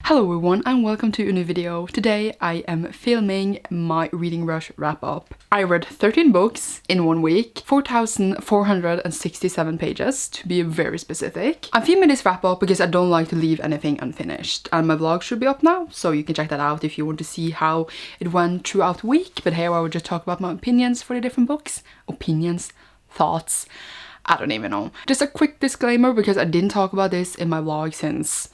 Hello everyone and welcome to a new video. Today I am filming my reading rush wrap up. I read 13 books in 1 week, 4,467 pages to be very specific. I'm filming this wrap up because I don't like to leave anything unfinished, and my vlog should be up now, so you can check that out if you want to see how it went throughout the week. But here I will just talk about my opinions for the different books. Opinions, thoughts, I don't even know. Just a quick disclaimer, because I didn't talk about this in my vlog since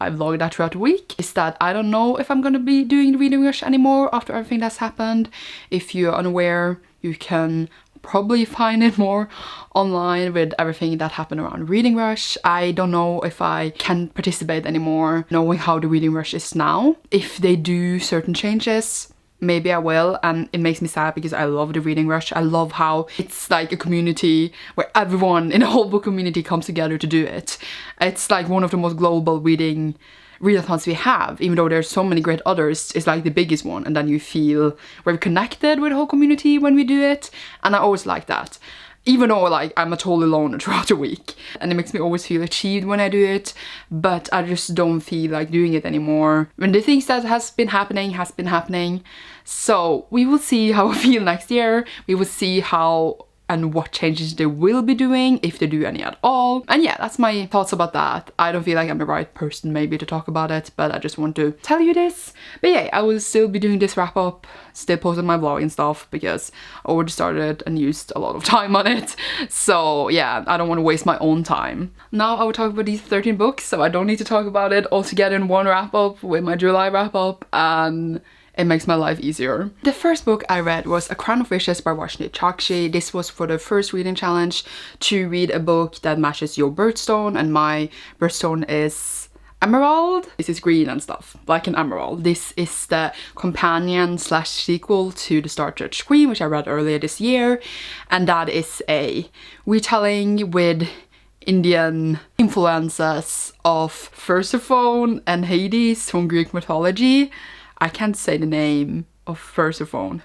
I vlogged that throughout the week, is that I don't know if I'm gonna be doing the reading rush anymore after everything that's happened. If you're unaware, you can probably find it more online with everything that happened around reading rush. I don't know if I can participate anymore knowing how the reading rush is now. If they do certain changes, maybe I will, and it makes me sad because I love the reading rush. I love how it's like a community where everyone in the whole book community comes together to do it. It's like one of the most global readathons we have, even though there's so many great others. It's like the biggest one, and then you feel very connected with the whole community when we do it, and I always like that. Even though like I'm a total loner throughout the week, and it makes me always feel achieved when I do it, but I just don't feel like doing it anymore when the things that has been happening. So we will see how I feel next year. We will see how and what changes they will be doing, if they do any at all. And yeah, that's my thoughts about that. I don't feel like I'm the right person maybe to talk about it, but I just want to tell you this. But yeah, I will still be doing this wrap up, still posting my vlog and stuff, because I already started and used a lot of time on it. So yeah, I don't want to waste my own time. Now I will talk about these 13 books, so I don't need to talk about it all together in one wrap up with my July wrap up, and it makes my life easier. The first book I read was A Crown of Wishes by Varshney Chakshi. This was for the first reading challenge to read a book that matches your birthstone, and my birthstone is emerald. This is green and stuff, like an emerald. This is the companion slash sequel to The Star Judge Queen, which I read earlier this year, and that is a retelling with Indian influences of Persephone and Hades from Greek mythology. I can't say the name of Persephone.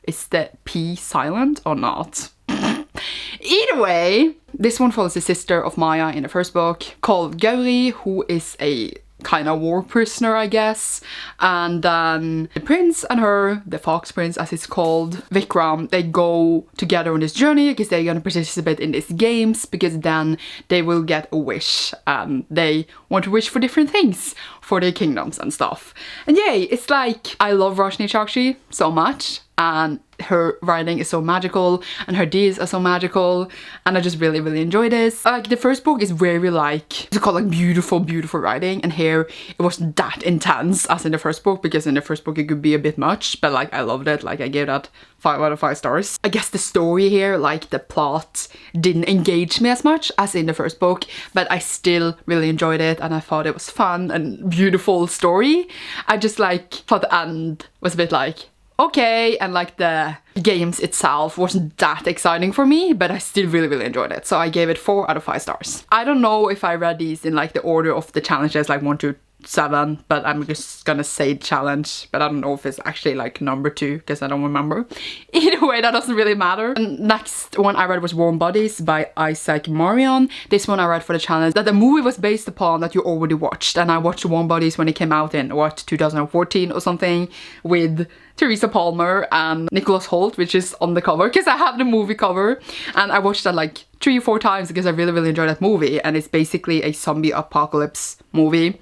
Is the P silent or not? Either way, this one follows the sister of Maya in the first book, called Gauri, who is a kind of war prisoner, I guess. And then the prince and her, the fox prince as it's called, Vikram, they go together on this journey because they're gonna participate in these games, because then they will get a wish, and they want to wish for different things for their kingdoms and stuff. And yay, it's like, I love Varshney Chakshi so much, and her writing is so magical, and her deeds are so magical, and I just really enjoy this. Like, the first book is very like, it's called like beautiful writing, and here it wasn't that intense as in the first book, because in the first book it could be a bit much, but like I loved it. Like I gave that 5 out of 5 stars. I guess the story here, like the plot, didn't engage me as much as in the first book, but I still really enjoyed it, and I thought it was fun and beautiful story. I just like thought the end was a bit like, okay, and like the games itself wasn't that exciting for me, but I still really enjoyed it. So I gave it 4 out of 5 stars. I don't know if I read these in like the order of the challenges, like 1 to 7, but I'm just gonna say challenge, but I don't know if it's actually like number 2 because I don't remember. Either way, that doesn't really matter. And next one I read was Warm Bodies by Isaac Marion. This one I read for the challenge that the movie was based upon that you already watched, and I watched Warm Bodies when it came out in what, 2014 or something, with Teresa Palmer and Nicholas Hoult, which is on the cover, because I have the movie cover, and I watched that like 3 or 4 times because I really enjoyed that movie. And it's basically a zombie apocalypse movie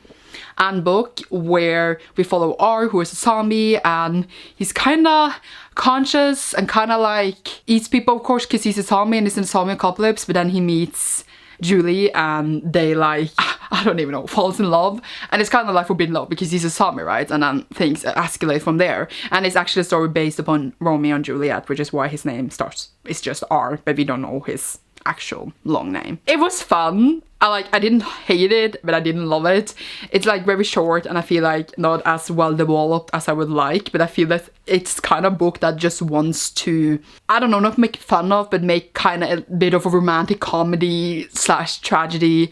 and book where we follow R, who is a zombie, and he's kind of conscious and kind of like eats people, of course, because he's a zombie and it's in a zombie apocalypse. But then he meets Julie, and they like, I don't even know, falls in love, and it's kind of like forbidden love because he's a zombie, right? And then things escalate from there, and it's actually a story based upon Romeo and Juliet, which is why his name starts, it's just R, but we don't know his actual long name. It was fun. I didn't hate it, but I didn't love it. It's like very short, and I feel like not as well developed as I would like, but I feel that it's kind of a book that just wants to, I don't know, not make fun of, but make kind of a bit of a romantic comedy slash tragedy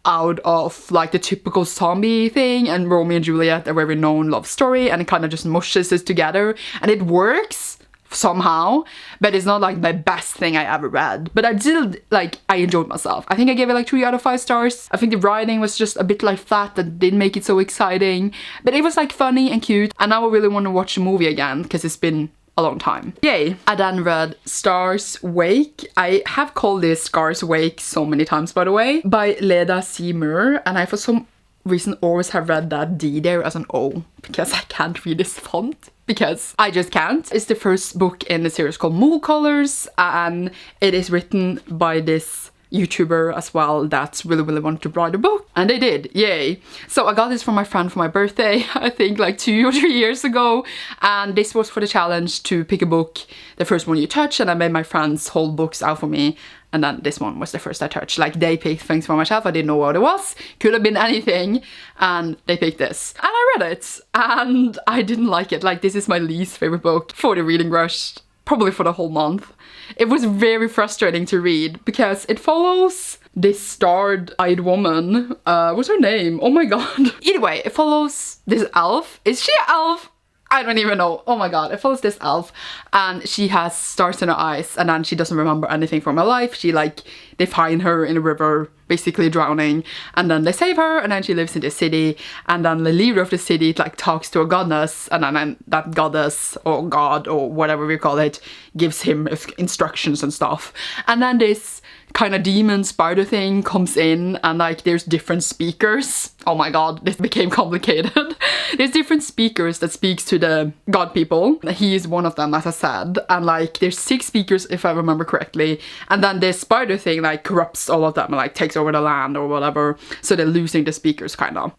out of like the typical zombie thing, and Romeo and Juliet, a very known love story, and it kind of just mushes it together, and it works somehow, but it's not like my best thing I ever read. But I did, like, I enjoyed myself. I think I gave it like 3 out of 5 stars. I think the writing was just a bit like flat, that didn't make it so exciting, but it was like funny and cute, and now I really want to watch the movie again because it's been a long time. Yay! I then read Star's Wake. I have called this Star's Wake so many times, by the way, by Leda Seymour, and I for some reason always have read that D there as an O because I can't read this font. Because I just can't. It's the first book in the series called Mole Colors, and it is written by this YouTuber as well that's really wanted to write a book, and they did. Yay! So I got this from my friend for my birthday, I think like 2 or 3 years ago, and this was for the challenge to pick a book, the first one you touch, and I made my friends hold books out for me, and then this one was the first I touched. Like, they picked things for myself, I didn't know what it was, could have been anything, and they picked this. And I read it, and I didn't like it. Like, this is my least favorite book for the reading rush, probably for the whole month. It was very frustrating to read because it follows this starred-eyed woman. What's her name? Oh my god. Either way, it follows this elf. Is she an elf? I don't even know. Oh my god, it follows this elf, and she has stars in her eyes, and then she doesn't remember anything from her life. She, like, they find her in a river, basically drowning, and then they save her, and then she lives in the city, and then the leader of the city, like, talks to a goddess, and then that goddess, or god, or whatever we call it, gives him instructions and stuff. And then this kind of demon spider thing comes in, and like there's different speakers. Oh my god, this became complicated. There's different speakers that speaks to the god people. He is one of them, as I said, and like there's 6 speakers if I remember correctly, and then this spider thing like corrupts all of them and like takes over the land or whatever, so they're losing the speakers kind of.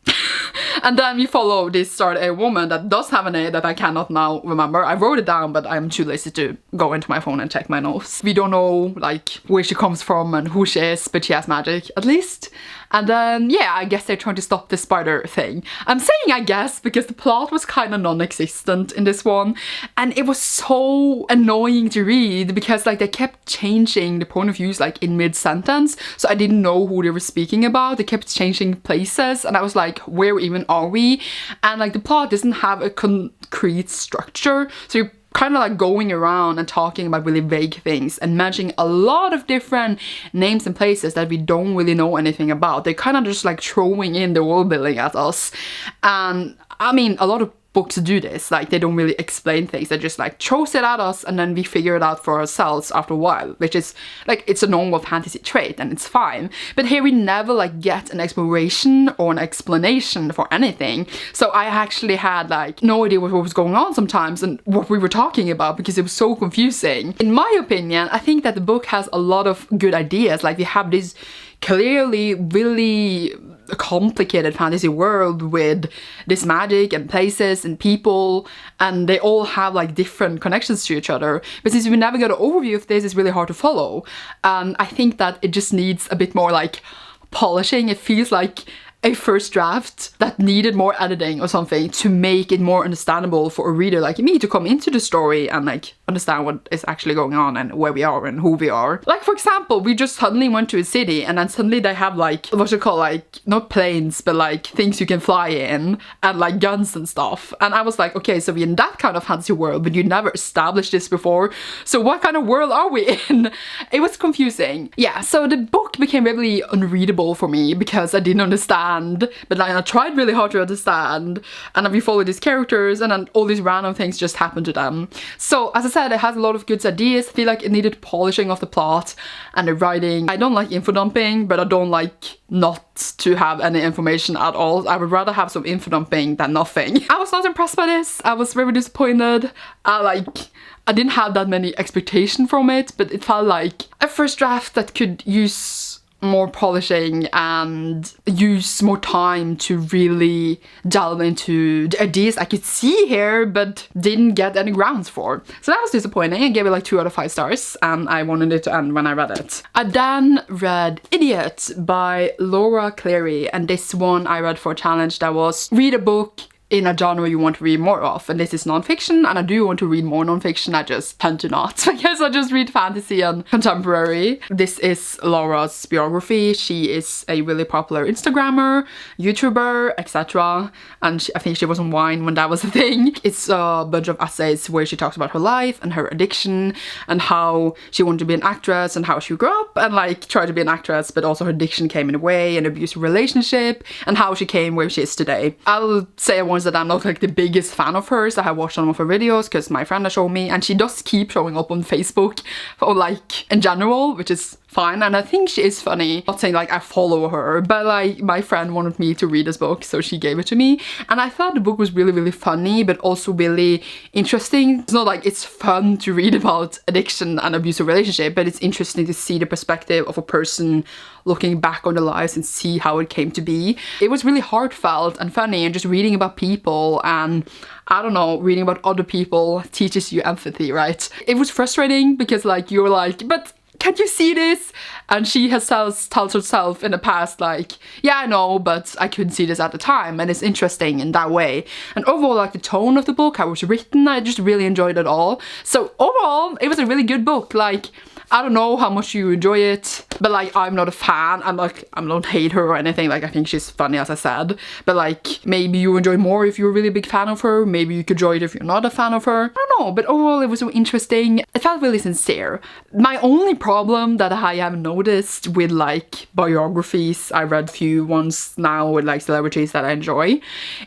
And then we follow this sort of a woman that does have an A that I cannot now remember. I wrote it down, but I'm too lazy to go into my phone and check my notes. We don't know like where she comes from and who she is, but she has magic at least. And then, yeah, I guess they're trying to stop the spider thing. I'm saying I guess because the plot was kind of non-existent in this one. And it was so annoying to read because like they kept changing the point of views like in mid-sentence. So I didn't know who they were speaking about. They kept changing places and I was like, where even are we? And like the plot doesn't have a concrete structure. So you're kind of like going around and talking about really vague things and mentioning a lot of different names and places that we don't really know anything about. They're kind of just like throwing in the world building at us. And I mean, a lot of books do this, like they don't really explain things, they just like throws it at us and then we figure it out for ourselves after a while, which is like, it's a normal fantasy trait and it's fine. But here we never like get an exploration or an explanation for anything, so I actually had like no idea what was going on sometimes and what we were talking about because it was so confusing. In my opinion, I think that the book has a lot of good ideas, like we have this clearly really complicated fantasy world with this magic and places and people, and they all have like different connections to each other, but since we never got an overview of this, it's really hard to follow. I think that it just needs a bit more like polishing. It feels like a first draft that needed more editing or something to make it more understandable for a reader like me to come into the story and like understand what is actually going on and where we are and who we are. Like for example, we just suddenly went to a city and then suddenly they have like, what you call like, not planes, but like things you can fly in and like guns and stuff. And I was like, okay, so we're in that kind of fantasy world, but you never established this before. So what kind of world are we in? It was confusing. Yeah, so the book became really unreadable for me because I didn't understand. But like I tried really hard to understand, and then we follow these characters and then all these random things just happen to them. So as I said, it has a lot of good ideas. I feel like it needed polishing of the plot and the writing. I don't like info dumping, but I don't like not to have any information at all. I would rather have some info dumping than nothing. I was not impressed by this. I was very disappointed. I didn't have that many expectations from it, but it felt like a first draft that could use more polishing and use more time to really delve into the ideas I could see here but didn't get any grounds for. So that was disappointing. I gave it like 2 out of 5 stars and I wanted it to end when I read it. I then read Idiot by Laura Cleary, and this one I read for a challenge that was read a book in a genre you want to read more of, and this is non-fiction, and I do want to read more non-fiction. I just tend to not because I just read fantasy and contemporary. This is Laura's biography. She is a really popular Instagrammer, YouTuber, etc. And I think she was on Wine when that was a thing. It's a bunch of essays where she talks about her life and her addiction and how she wanted to be an actress and how she grew up and like tried to be an actress, but also her addiction came in the way, an abusive relationship, and how she came where she is today. I'll say at once that I'm not like the biggest fan of hers. I have watched some of her videos because my friend has shown me, and she does keep showing up on Facebook or like in general, which is fine, and I think she is funny. Not saying like I follow her, but like my friend wanted me to read this book, so she gave it to me, and I thought the book was really funny, but also really interesting. It's not like it's fun to read about addiction and abusive relationship, but it's interesting to see the perspective of a person looking back on their lives and see how it came to be. It was really heartfelt and funny, and just reading about people, and I don't know, reading about other people teaches you empathy, right? It was frustrating because like you're like, but can't you see this? And she has tells herself in the past like, yeah, I know, but I couldn't see this at the time, and it's interesting in that way. And overall, like the tone of the book, how it was written, I just really enjoyed it all. So overall, it was a really good book. Like, I don't know how much you enjoy it, but like I'm not a fan. I don't hate her or anything. Like I think she's funny, as I said, but like maybe you enjoy more if you're a really big fan of her. Maybe you could enjoy it if you're not a fan of her. I don't know, but overall it was so interesting. It felt really sincere. My only problem that I have noticed with like biographies, I read few ones now with like celebrities that I enjoy,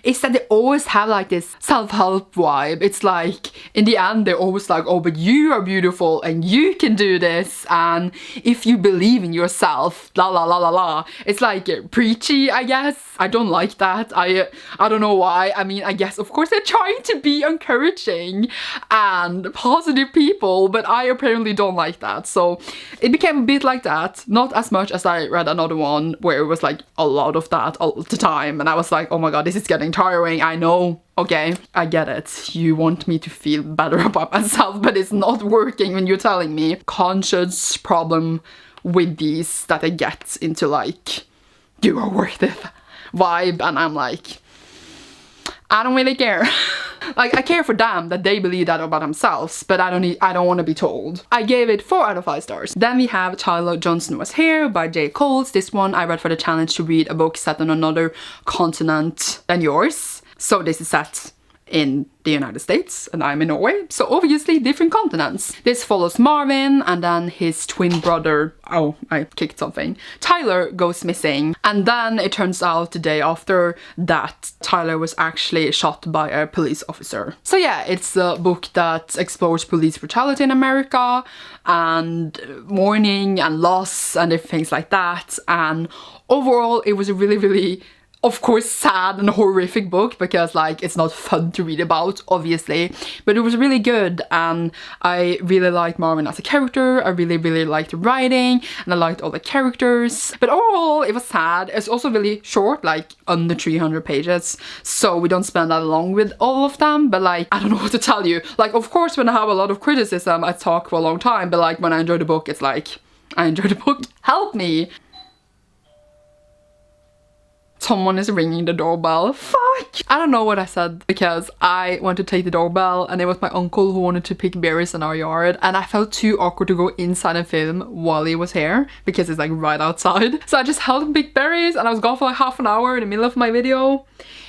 is that they always have like this self-help vibe. It's like in the end they're always like, oh, but you are beautiful and you can do this, and if you believe in yourself, la la la la la. It's like preachy, I guess. I don't like that. I don't know why. I mean, I guess of course they're trying to be encouraging and positive people, but I apparently don't like that. So it became a bit like that. Not as much as I read another one where it was like a lot of that all the time, and I was like, oh my god, this is getting tiring. I know. Okay, I get it. You want me to feel better about myself, but it's not working when you're telling me. Conscious problem with these that I get into like, you are worth it vibe, and I'm like, I don't really care. Like, I care for them that they believe that about themselves, but I don't want to be told. I gave it 4 out of 5 stars. Then we have Tyler Johnson Was Here by J. Coles. This one I read for the challenge to read a book set on another continent than yours. So this is set in the United States and I'm in Norway, so obviously different continents. This follows Marvin and then his twin brother, oh, I kicked something, Tyler goes missing, and then it turns out the day after that Tyler was actually shot by a police officer. So yeah, it's a book that explores police brutality in America and mourning and loss and different things like that, and overall it was a really of course sad and horrific book because like it's not fun to read about, obviously, but it was really good, and I really liked Marvin as a character. I really liked the writing and I liked all the characters, but overall it was sad. It's also really short, like under 300 pages, so we don't spend that long with all of them, but like I don't know what to tell you. Like, of course when I have a lot of criticism I talk for a long time, but like when I enjoy the book, it's like I enjoy the book. Help me! Someone is ringing the doorbell. Fuck! I don't know what I said because I went to take the doorbell and it was my uncle who wanted to pick berries in our yard, and I felt too awkward to go inside and film while he was here because it's like right outside. So I just helped him pick berries and I was gone for like half an hour in the middle of my video.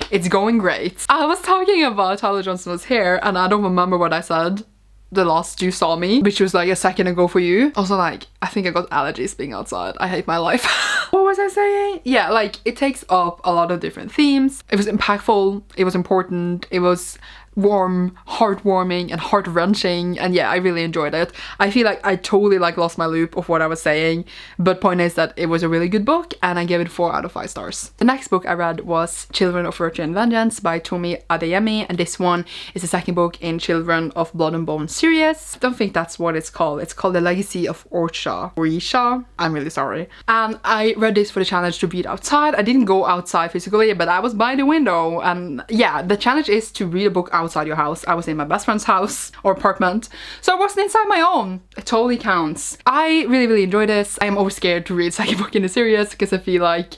It's going great. I was talking about Tyler Johnson Was Here and I don't remember what I said the last you saw me, which was like a second ago for you. Also, like, I think I got allergies being outside. I hate my life. What was I saying? Yeah, like, it takes up a lot of different themes. It was impactful, it was important, it was warm, heartwarming and heart-wrenching, and yeah, I really enjoyed it. I feel like I totally like lost my loop of what I was saying, but point is that it was a really good book and I gave it 4 out of 5 stars. The next book I read was Children of Virtue and Vengeance by Tomi Adeyemi, and this one is the second book in Children of Blood and Bone series. I don't think that's what it's called. It's called The Legacy of Orisha. I'm really sorry. And I read this for the challenge to read outside. I didn't go outside physically, but I was by the window, and yeah, the challenge is to read a book outside your house. I was in my best friend's house or apartment, so I wasn't inside my own. It totally counts. I really enjoyed this. I am always scared to read second book in the series because I feel like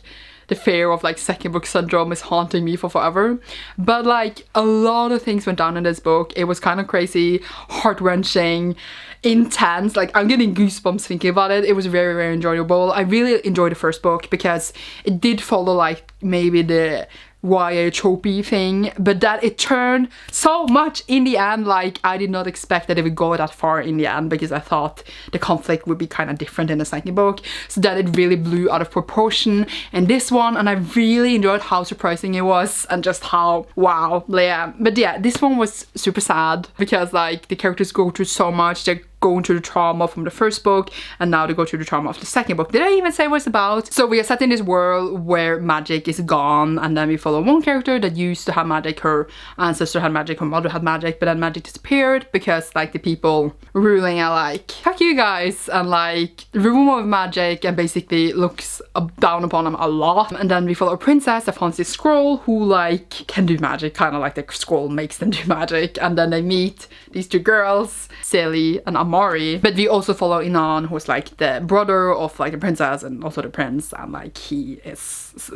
the fear of like second book syndrome is haunting me for forever. But like a lot of things went down in this book. It was kind of crazy, heart-wrenching, intense. Like I'm getting goosebumps thinking about it. It was very, very enjoyable. I really enjoyed the first book because it did follow like maybe the YA tropey thing, but that it turned so much in the end. Like I did not expect that it would go that far in the end, because I thought the conflict would be kind of different in the second book, so that it really blew out of proportion in this one. And I really enjoyed how surprising it was, and just how wow, yeah. But yeah, this one was super sad because like the characters go through so much. They're going through the trauma from the first book, and now they go through the trauma of the second book. Did I even say what it's about? So we are set in this world where magic is gone, and then we follow one character that used to have magic. Her ancestor had magic, her mother had magic, but then magic disappeared because like the people ruling are like, fuck you guys, and like remove magic, and basically looks down upon them a lot. And then we follow a princess that finds this scroll who like can do magic, kind of like the scroll makes them do magic. And then they meet these two girls, Sally and Amari. But we also follow Inan, who's like the brother of like the princess and also the prince, and like he is,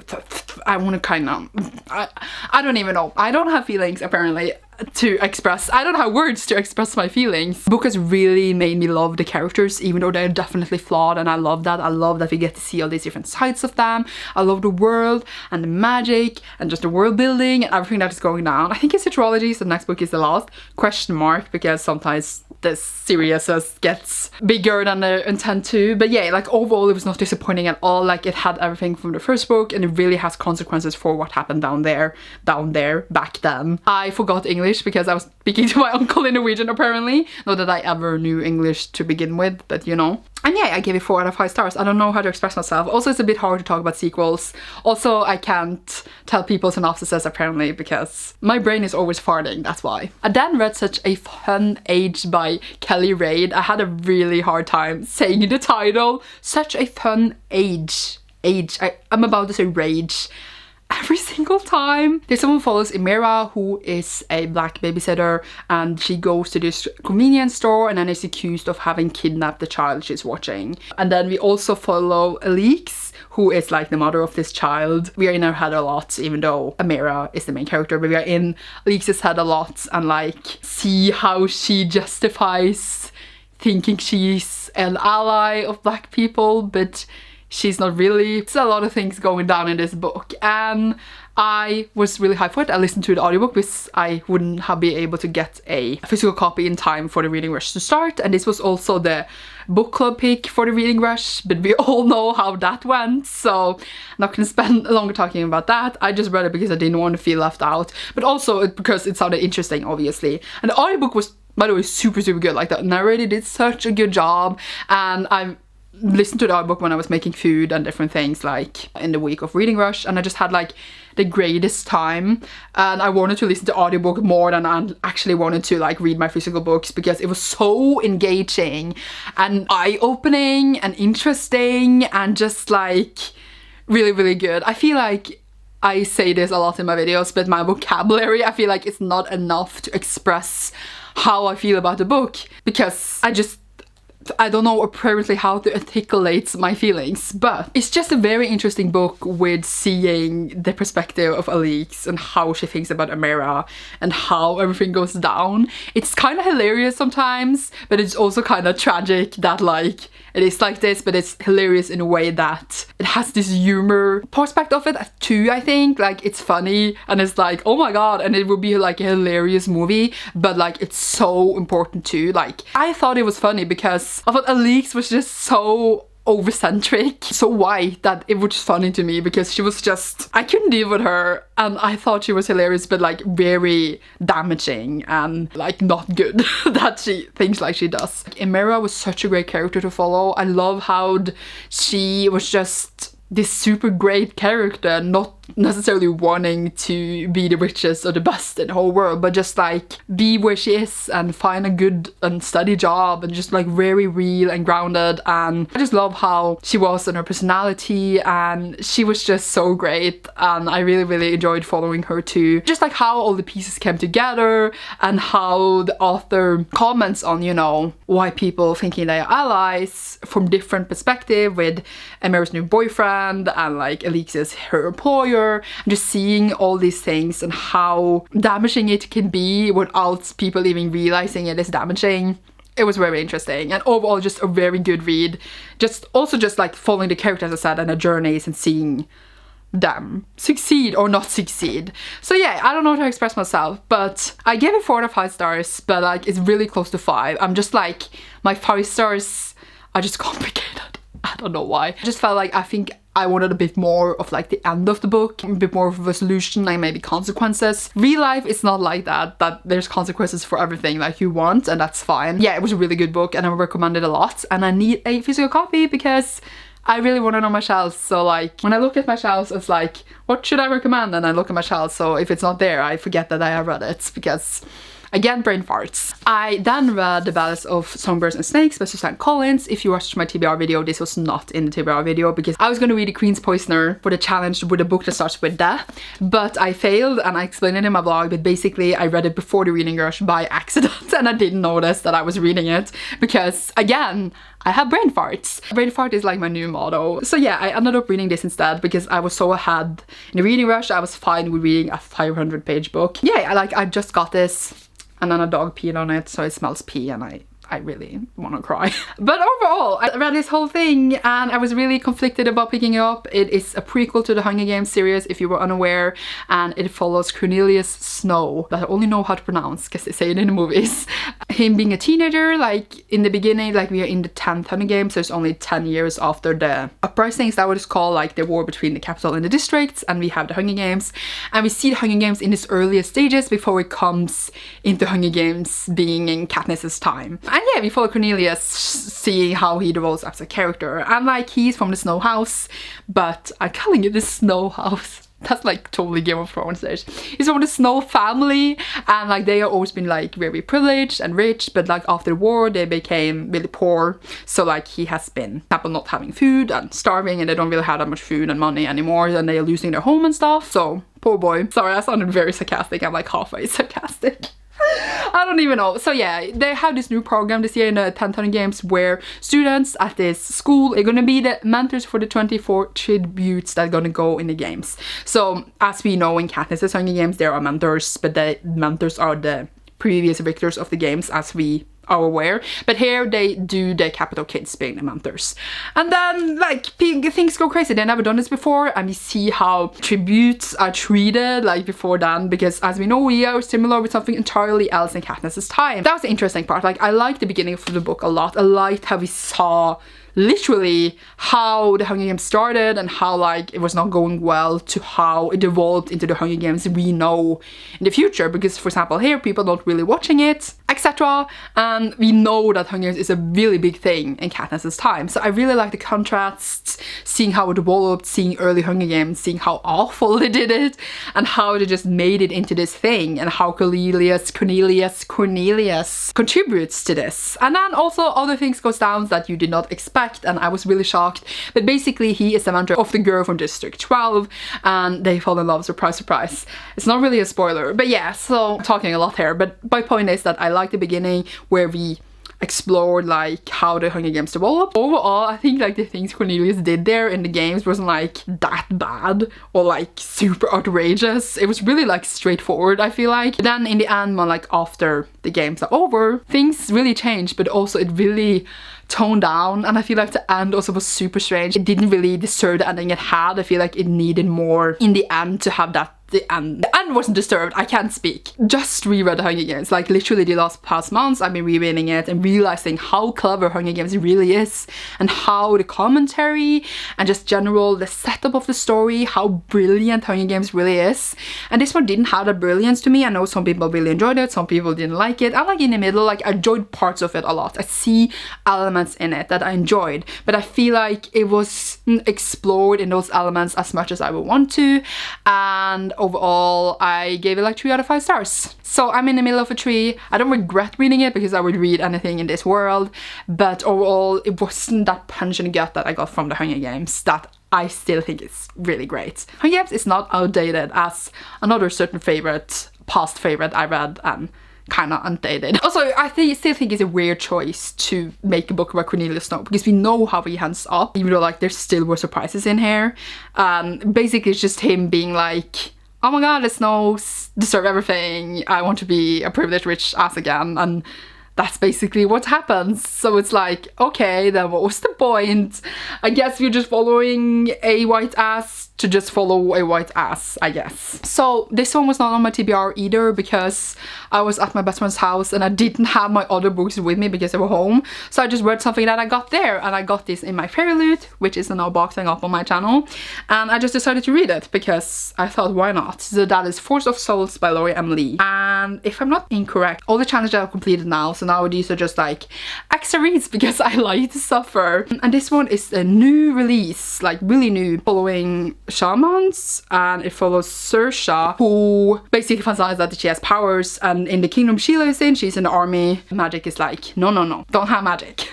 I want to kind of, I don't even know. I don't have feelings apparently to express. I don't have words to express my feelings. The book has really made me love the characters, even though they're definitely flawed, and I love that. I love that we get to see all these different sides of them. I love the world and the magic and just the world building and everything that is going down. I think it's a trilogy, so the next book is the last, question mark, because sometimes this series gets bigger than they intend to. But yeah, like overall it was not disappointing at all. Like it had everything from the first book, and it really has consequences for what happened down there back then. I forgot English because I was speaking to my uncle in Norwegian apparently. Not that I ever knew English to begin with, but you know. And yeah, I gave it 4 out of 5 stars. I don't know how to express myself. Also, it's a bit hard to talk about sequels. Also, I can't tell people synopsises apparently because my brain is always farting, that's why. I then read Such a Fun Age by Kelly Reid. I had a really hard time saying the title. Such a Fun Age. I'm about to say rage every single time. There's someone who follows Emira, who is a black babysitter, and she goes to this convenience store and then is accused of having kidnapped the child she's watching. And then we also follow Alix, who is like the mother of this child. We are in her head a lot, even though Emira is the main character, but we are in Alix's head a lot and like see how she justifies thinking she's an ally of black people, but she's not really. There's a lot of things going down in this book, and I was really hyped for it. I listened to the audiobook because I wouldn't have been able to get a physical copy in time for the reading rush to start, and this was also the book club pick for the reading rush, but we all know how that went, so I'm not gonna spend longer talking about that. I just read it because I didn't want to feel left out, but also because it sounded interesting, obviously. And the audiobook was, by the way, super good. Like the narrator did such a good job, and I listened to the audiobook when I was making food and different things like in the week of reading rush, and I just had like the greatest time, and I wanted to listen to audiobook more than I actually wanted to like read my physical books, because it was so engaging and eye-opening and interesting and just like really good. I feel like I say this a lot in my videos, but my vocabulary, I feel like it's not enough to express how I feel about the book, because I don't know apparently how to articulate my feelings. But it's just a very interesting book with seeing the perspective of Alix and how she thinks about Amira and how everything goes down. It's kind of hilarious sometimes, but it's also kind of tragic that like it is like this, but it's hilarious in a way that it has this humor prospect of it too, I think. Like it's funny and it's like, oh my god, and it would be like a hilarious movie, but like it's so important too. Like I thought it was funny because I thought Alix was just so overcentric, so white, that it was just funny to me because she was just, I couldn't deal with her, and I thought she was hilarious, but like very damaging and like not good that she thinks like she does. Emira was such a great character to follow. I love how she was just this super great character, not necessarily wanting to be the richest or the best in the whole world, but just like be where she is and find a good and steady job and just like very real and grounded. And I just love how she was and her personality, and she was just so great, and I really enjoyed following her too. Just like how all the pieces came together and how the author comments on, you know, why people thinking they are allies from different perspective, with Emira's new boyfriend and like Alexia's her employer, and just seeing all these things and how damaging it can be without people even realizing it is damaging. It was very interesting, and overall just a very good read. Just also just like following the characters, as I said, and their journeys and seeing them succeed or not succeed. So yeah, I don't know how to express myself, but I gave it 4 out of 5 stars, but like it's really close to 5. I'm just like, my 5 stars are just complicated. I don't know why. I just felt like I think I wanted a bit more of like the end of the book, a bit more of a resolution, like maybe consequences. Real life is not like that there's consequences for everything like you want, and that's fine. Yeah, it was a really good book and I recommend it a lot, and I need a physical copy because I really want it on my shelves. So like when I look at my shelves, it's like, what should I recommend? And I look at my shelves, so if it's not there, I forget that I have read it, because again, brain farts. I then read The Ballads of Songbirds and Snakes by Suzanne Collins. If you watched my TBR video, this was not in the TBR video because I was going to read The Queen's Poisoner for the challenge with a book that starts with death, but I failed, and I explained it in my blog. But basically I read it before the reading rush by accident, and I didn't notice that I was reading it because, again, I have brain farts. Brain fart is like my new motto. So yeah, I ended up reading this instead because I was so ahead in the reading rush. I was fine with reading a 500-page book. Yeah, I just got this, and then a dog peed on it, so it smells pee, and I really want to cry. But overall, I read this whole thing and I was really conflicted about picking it up. It is a prequel to the Hunger Games series, if you were unaware, and it follows Cornelius Snow, that I only know how to pronounce because they say it in the movies. Him being a teenager, like in the beginning, like we are in the 10th Hunger Games, so it's only 10 years after the uprisings, that what it's called, like the war between the capital and the districts, and we have the Hunger Games, and we see the Hunger Games in its earliest stages before it comes into Hunger Games being in Katniss's time. And yeah, we follow Cornelius, seeing how he develops as a character, and like he's from the Snow House, but I'm calling it the Snow House. That's like totally Game of Thrones-ish. He's from the Snow family, and like they have always been like very privileged and rich, but like after the war they became really poor. So like he has been, for example, not having food and starving, and they don't really have that much food and money anymore, and they are losing their home and stuff. So poor boy. Sorry, I sounded very sarcastic. I'm like halfway sarcastic. I don't even know. So yeah, they have this new program this year in the 10th Hunger Games where students at this school are gonna be the mentors for the 24 tributes that are gonna go in the games. So as we know, in Katniss's Hunger Games there are mentors, but the mentors are the previous victors of the games, as we are aware. But here they do the capital kids being the mentors, and then like things go crazy. They've never done this before, and we see how tributes are treated like before then, because as we know, we are similar with something entirely else in Katniss's time. That was the interesting part. Like I liked the beginning of the book a lot. I liked how we saw literally how the Hunger Games started and how like it was not going well to how it evolved into the Hunger Games we know in the future, because for example here people not really watching it, etc., and we know that Hunger Games is a really big thing in Katniss's time. So I really like the contrasts, seeing how it developed, seeing early Hunger Games, seeing how awful they did it and how they just made it into this thing, and how Cornelius contributes to this. And then also other things goes down that you did not expect, and I was really shocked. But basically he is the mentor of the girl from District 12, and they fall in love, surprise surprise. It's not really a spoiler, but yeah, so I'm talking a lot here, but my point is that I like the beginning where we explored like how the Hunger Games developed. Overall, I think like the things Cornelius did there in the games wasn't like that bad or like super outrageous. It was really like straightforward, I feel like. But then in the end, when like after the games are over, things really changed, but also it really toned down, and I feel like the end also was super strange. It didn't really deserve the ending it had. I feel like it needed more in the end to have that the end. The end wasn't disturbed. I can't speak. Just reread the Hunger Games. Like literally the past months I've been rereading it and realizing how clever Hunger Games really is, and how the commentary and just general the setup of the story, how brilliant Hunger Games really is. And this one didn't have that brilliance to me. I know some people really enjoyed it, some people didn't like it. I'm like in the middle. Like I enjoyed parts of it a lot. I see elements in it that I enjoyed, but I feel like it was explored in those elements as much as I would want to. And overall I gave it like 3 out of 5 stars. So I'm in the middle of a 3. I don't regret reading it because I would read anything in this world, but overall it wasn't that punch in the gut that I got from the Hunger Games that I still think is really great. Hunger Games is not outdated as another certain past favorite I read and kind of undated. Also, I still think it's a weird choice to make a book about Cornelius Snow because we know how he ends up, even though like there still were surprises in here. Basically it's just him being like, oh my god, the Snows deserve everything. I want to be a privileged rich ass again. And that's basically what happens. So it's like, okay, then what was the point? I guess you're just following a white ass to just follow a white ass, I guess. So this one was not on my TBR either because I was at my best friend's house and I didn't have my other books with me because they were home. So I just read something that I got there, and I got this in my Fairy Loot, which is now boxing up on my channel. And I just decided to read it because I thought, why not? So that is Force of Souls by Laurie M. Lee. And if I'm not incorrect, all the challenges I've completed now, so now these are just like extra reads because I like to suffer. And this one is a new release, like really new, following shamans, and it follows Saoirse, who basically finds out that she has powers, and in the kingdom she lives in, she's in the army. Magic is like, no, don't have magic.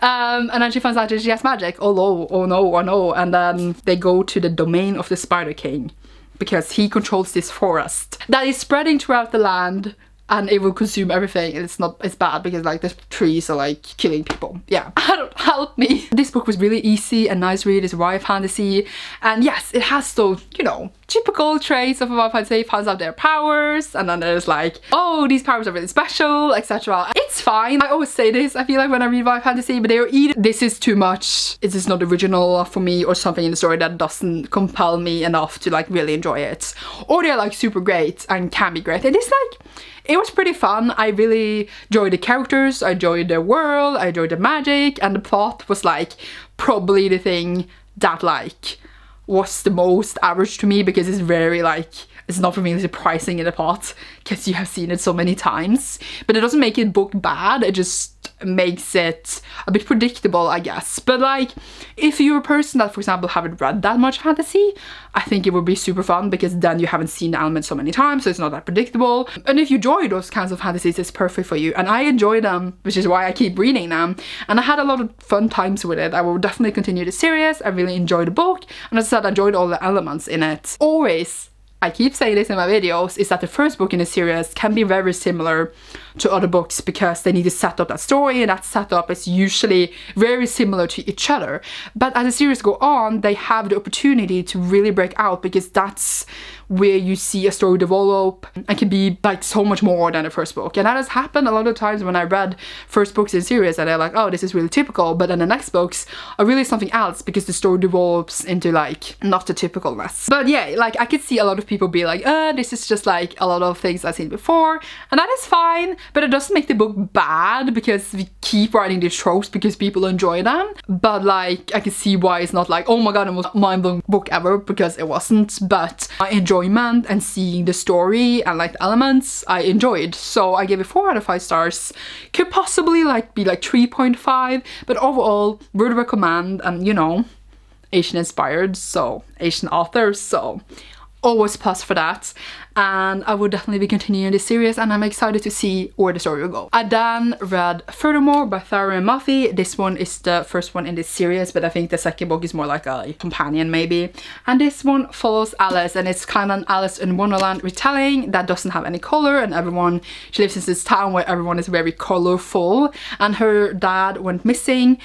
And then she finds out that she has magic. Oh no, and then they go to the domain of the Spider King because he controls this forest that is spreading throughout the land. And it will consume everything, and it's bad because like the trees are like killing people. Yeah, help me. This book was really easy and nice read. It's YA fantasy, and yes, it has those, you know, typical traits of YA fantasy. Finds out their powers, and then there's like, oh, these powers are really special, etc. It's fine. I always say this, I feel like when I read YA fantasy, but they're either this is too much, it is not original enough for me, or something in the story that doesn't compel me enough to like really enjoy it, or they're like super great and can be great. And it's like, it was pretty fun. I really enjoyed the characters, I enjoyed the world, I enjoyed the magic, and the plot was like probably the thing that like was the most average to me because it's very like, it's not really surprising in the plot because you have seen it so many times. But it doesn't make it book bad, it just makes it a bit predictable, I guess. But like, if you're a person that, for example, haven't read that much fantasy, I think it would be super fun because then you haven't seen the elements so many times, so it's not that predictable. And if you enjoy those kinds of fantasies, it's perfect for you. And I enjoy them, which is why I keep reading them. And I had a lot of fun times with it. I will definitely continue the series. I really enjoyed the book. And as I said, I enjoyed all the elements in it. Always, I keep saying this in my videos, is that the first book in the series can be very similar to other books because they need to set up that story, and that setup is usually very similar to each other. But as the series go on, they have the opportunity to really break out because that's where you see a story develop and can be like so much more than the first book. And that has happened a lot of times when I read first books in series and they're like, oh, this is really typical, but then the next books are really something else because the story develops into like not the typicalness. But yeah, like I could see a lot of people be like, this is just like a lot of things I've seen before, and that is fine, but it doesn't make the book bad because we keep writing these tropes because people enjoy them. But like, I can see why it's not like, oh my god, the most mind-blowing book ever, because it wasn't. But I enjoyment and seeing the story and like the elements I enjoyed, so I gave it 4 out of 5 stars. Could possibly like be like 3.5, but overall would recommend. And you know, Asian inspired, so Asian authors, so always plus for that. And I will definitely be continuing this series, and I'm excited to see where the story will go. I then read Furthermore by Tara and Muffy. This one is the first one in this series, but I think the second book is more like a companion maybe. And this one follows Alice, and it's kind of an Alice in Wonderland retelling that doesn't have any color, and she lives in this town where everyone is very colorful, and her dad went missing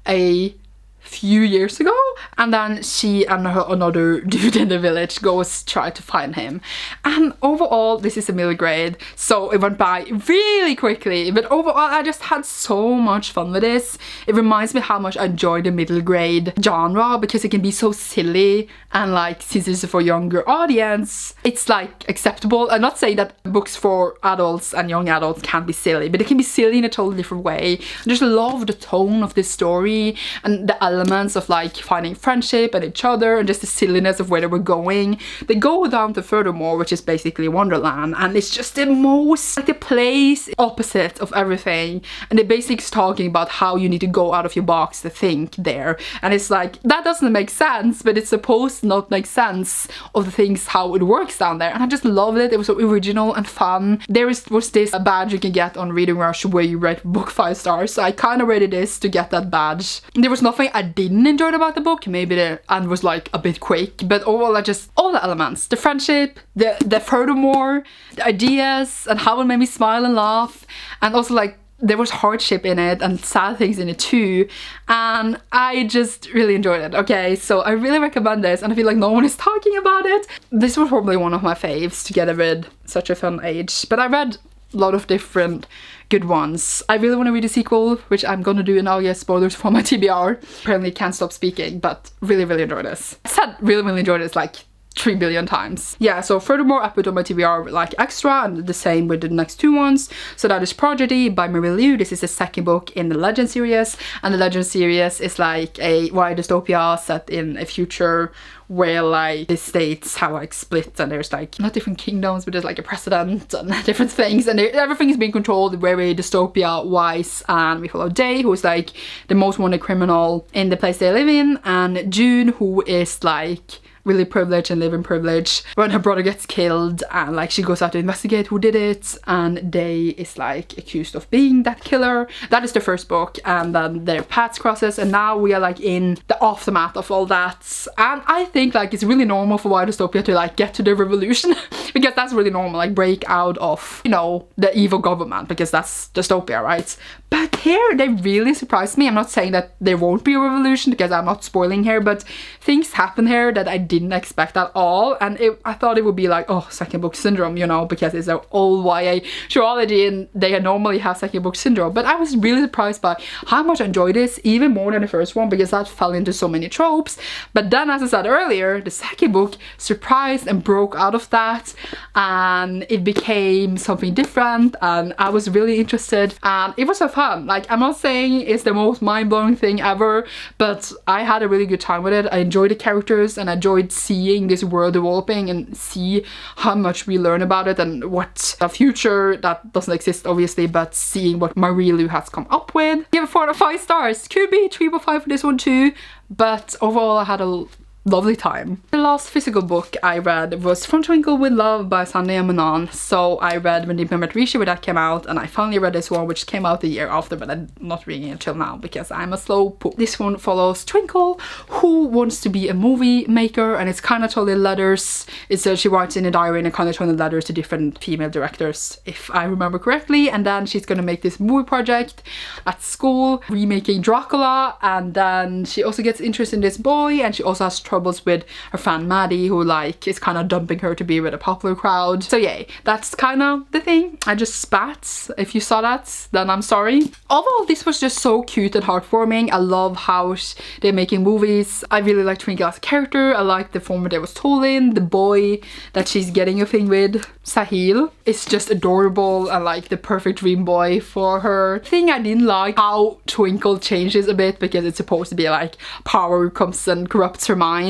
a few years ago, and then she and another dude in the village goes try to find him. And overall, this is a middle grade, so it went by really quickly, but overall I just had so much fun with this. It reminds me how much I enjoy the middle grade genre, because it can be so silly, and like since it's for younger audience, it's like acceptable. I'm not saying that books for adults and young adults can't be silly, but it can be silly in a totally different way. I just love the tone of this story and the elements of like finding friendship and each other, and just the silliness of where they were going. They go down to Furthermore, which is basically Wonderland, and it's just the most like the place opposite of everything, and they're basically talking about how you need to go out of your box to think there, and it's like that doesn't make sense, but it's supposed to not make sense of the things how it works down there. And I just loved it. It was so original and fun. There was this badge you can get on Reading Rush where you rate book 5 stars, so I kind of rated this to get that badge. There was nothing I didn't enjoy about the book, maybe the end was like a bit quick, but overall I just, all the elements, the friendship, the Furthermore, the ideas, and how it made me smile and laugh, and also like there was hardship in it and sad things in it too, and I just really enjoyed it. Okay, so I really recommend this, and I feel like no one is talking about it. This was probably one of my faves together with Such a Fun Age, but I read a lot of different good ones. I really want to read a sequel, which I'm gonna do, and I'll get spoilers for my TBR. Apparently can't stop speaking, but really enjoyed this. I said really enjoyed this like 3 billion times. Yeah, so Furthermore I put on my TBR like extra, and the same with the next 2 ones. So that is Progeny by Mary Liu. This is the second book in the Legend series, and the Legend series is like a YA dystopia set in a future where like the states have like split, and there's like not different kingdoms, but there's like a president and different things, and everything is being controlled very dystopia wise. And we follow Day, who is like the most wanted criminal in the place they live in, and June, who is like really privileged and live in privilege, when her brother gets killed, and like she goes out to investigate who did it, and Day is like accused of being that killer. That is the first book, and then their paths crosses, and now we are like in the aftermath of all that. And I think like it's really normal for YA dystopia to like get to the revolution because that's really normal, like break out of, you know, the evil government, because that's dystopia, right? But here they really surprised me. I'm not saying that there won't be a revolution because I'm not spoiling here, but things happen here that I didn't expect at all, and I thought it would be like, oh, second book syndrome, you know, because it's an old YA trilogy and they normally have second book syndrome. But I was really surprised by how much I enjoyed this, even more than the first one, because that fell into so many tropes. But then, as I said earlier, the second book surprised and broke out of that, and it became something different, and I was really interested, and it was so fun. Like, I'm not saying it's the most mind-blowing thing ever, but I had a really good time with it. I enjoyed the characters, and I enjoyed seeing this world developing and see how much we learn about it, and what a future that doesn't exist obviously, but seeing what Marie Lu has come up with. Give it 4 out of 5 stars. Could be 3.5 for this one too, but overall I had a lovely time. The last physical book I read was From Twinkle with Love by Sandy and Manon. So I read When Deep Met Rishi when that came out, and I finally read this one, which came out the year after, but I'm not reading it till now because I'm a slow poop. This one follows Twinkle, who wants to be a movie maker, and it's kind of totally letters. It's she writes in a diary and kind of totally letters to different female directors, if I remember correctly, and then she's gonna make this movie project at school, remaking Dracula, and then she also gets interested in this boy, and she also has troubles with her fan Maddie, who like is kind of dumping her to be with a popular crowd. So yeah, that's kind of the thing. I just spat. If you saw that, then I'm sorry. Overall, this was just so cute and heartwarming. I love how they're making movies. I really like Twinkle as a character. I like the format it was told in. The boy that she's getting a thing with, Sahil, is just adorable and like the perfect dream boy for her. The thing I didn't like how Twinkle changes a bit, because it's supposed to be like power comes and corrupts her mind.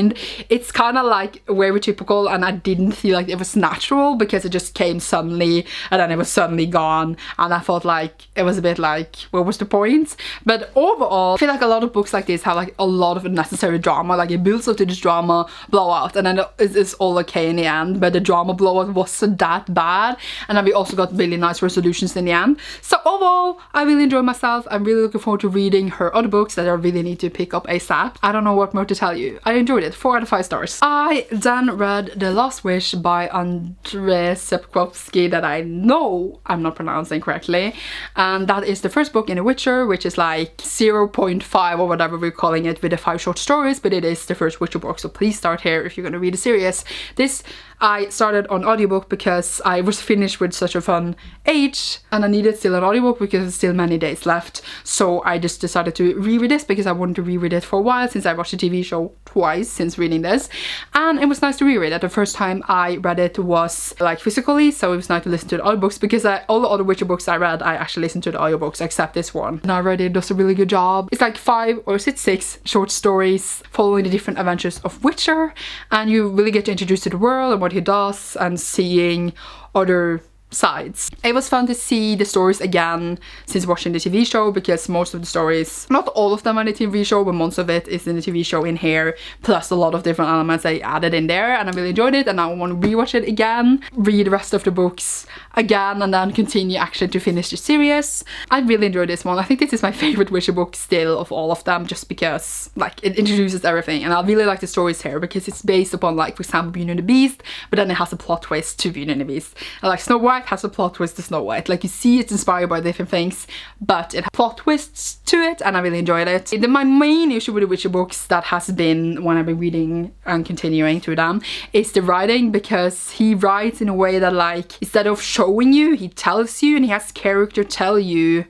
It's kind of like very typical, and I didn't feel like it was natural because it just came suddenly and then it was suddenly gone, and I felt like it was a bit like, what was the point? But overall, I feel like a lot of books like this have like a lot of unnecessary drama. Like it builds up to this drama blowout, and then it's all okay in the end, but the drama blowout wasn't that bad, and then we also got really nice resolutions in the end. So overall, I really enjoyed myself. I'm really looking forward to reading her other books that I really need to pick up ASAP. I don't know what more to tell you. I enjoyed with it. 4 out of 5 stars. I then read The Last Wish by Andrzej Sapkowski, that I know I'm not pronouncing correctly, and that is the first book in The Witcher, which is like 0.5 or whatever we're calling it, with the 5 short stories, but it is the first Witcher book, so please start here if you're gonna read a series. This I started on audiobook because I was finished with such a fun age and I needed still an audiobook because there's still many days left, so I just decided to reread this because I wanted to reread it for a while, since I watched the TV show twice since reading this, and it was nice to reread it. The first time I read it was like physically, so it was nice to listen to the audiobooks, because all the other Witcher books I read I actually listened to the audiobooks except this one, and I read it does a really good job. It's like 5 or 6 short stories following the different adventures of Witcher, and you really get introduced to the world and what he does and seeing other sides. It was fun to see the stories again since watching the TV show, because most of the stories, not all of them are in the TV show, but most of it is in the TV show in here, plus a lot of different elements I added in there, and I really enjoyed it, and now I want to rewatch it again, read the rest of the books again, and then continue actually to finish the series. I really enjoyed this one. I think this is my favorite Witcher book still of all of them, just because like it introduces everything, and I really like the stories here because it's based upon, like, for example, Beauty and the Beast, but then it has a plot twist to Beauty and the Beast. And like Snow White has a plot twist to Snow White. Like, you see it's inspired by different things, but it has plot twists to it, and I really enjoyed it. My main issue with the Witcher books that has been, when I've been reading and continuing through them, is the writing, because he writes in a way that, like, instead of showing you, he tells you, and he has character tell you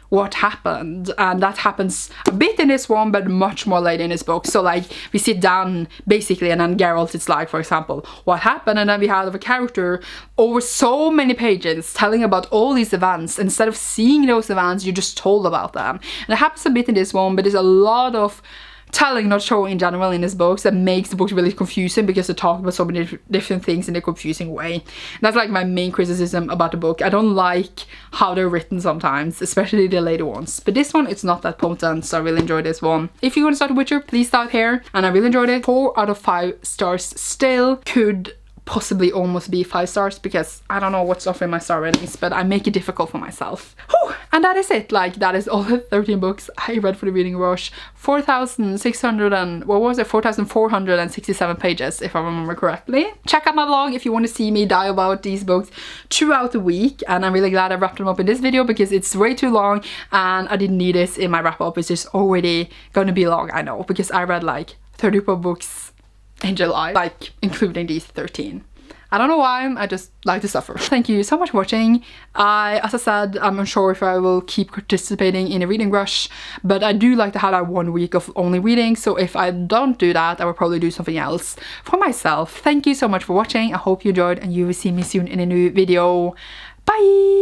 what happened, and that happens a bit in this one but much more later in this book. So like we sit down basically, and then Geralt is like, for example, what happened, and then we have a character over so many pages telling about all these events. Instead of seeing those events, you're just told about them, and it happens a bit in this one, but there's a lot of telling, not showing in general, in his books, that makes the book really confusing, because they talk about so many different things in a confusing way. And that's like my main criticism about the book. I don't like how they're written sometimes, especially the later ones, but this one, it's not that potent, so I really enjoyed this one. If you want to start Witcher, please start here, and I really enjoyed it. 4 out of 5 stars still. Could possibly almost be 5 stars, because I don't know what's off in my star ratings, but I make it difficult for myself. Whew. And that is it. Like, that is all the 13 books I read for the reading rush. 4,600 and what was it, 4,467 pages, if I remember correctly. Check out my vlog if you want to see me dive about these books throughout the week, and I'm really glad I wrapped them up in this video, because it's way too long and I didn't need this in my wrap up. It's just already gonna be long, I know, because I read like 34 books in July, like including these 13. I don't know why, I just like to suffer. Thank you so much for watching. As I said, I'm unsure if I will keep participating in a reading rush, but I do like to have that 1 week of only reading, so if I don't do that, I will probably do something else for myself. Thank you so much for watching. I hope you enjoyed, and you will see me soon in a new video. Bye!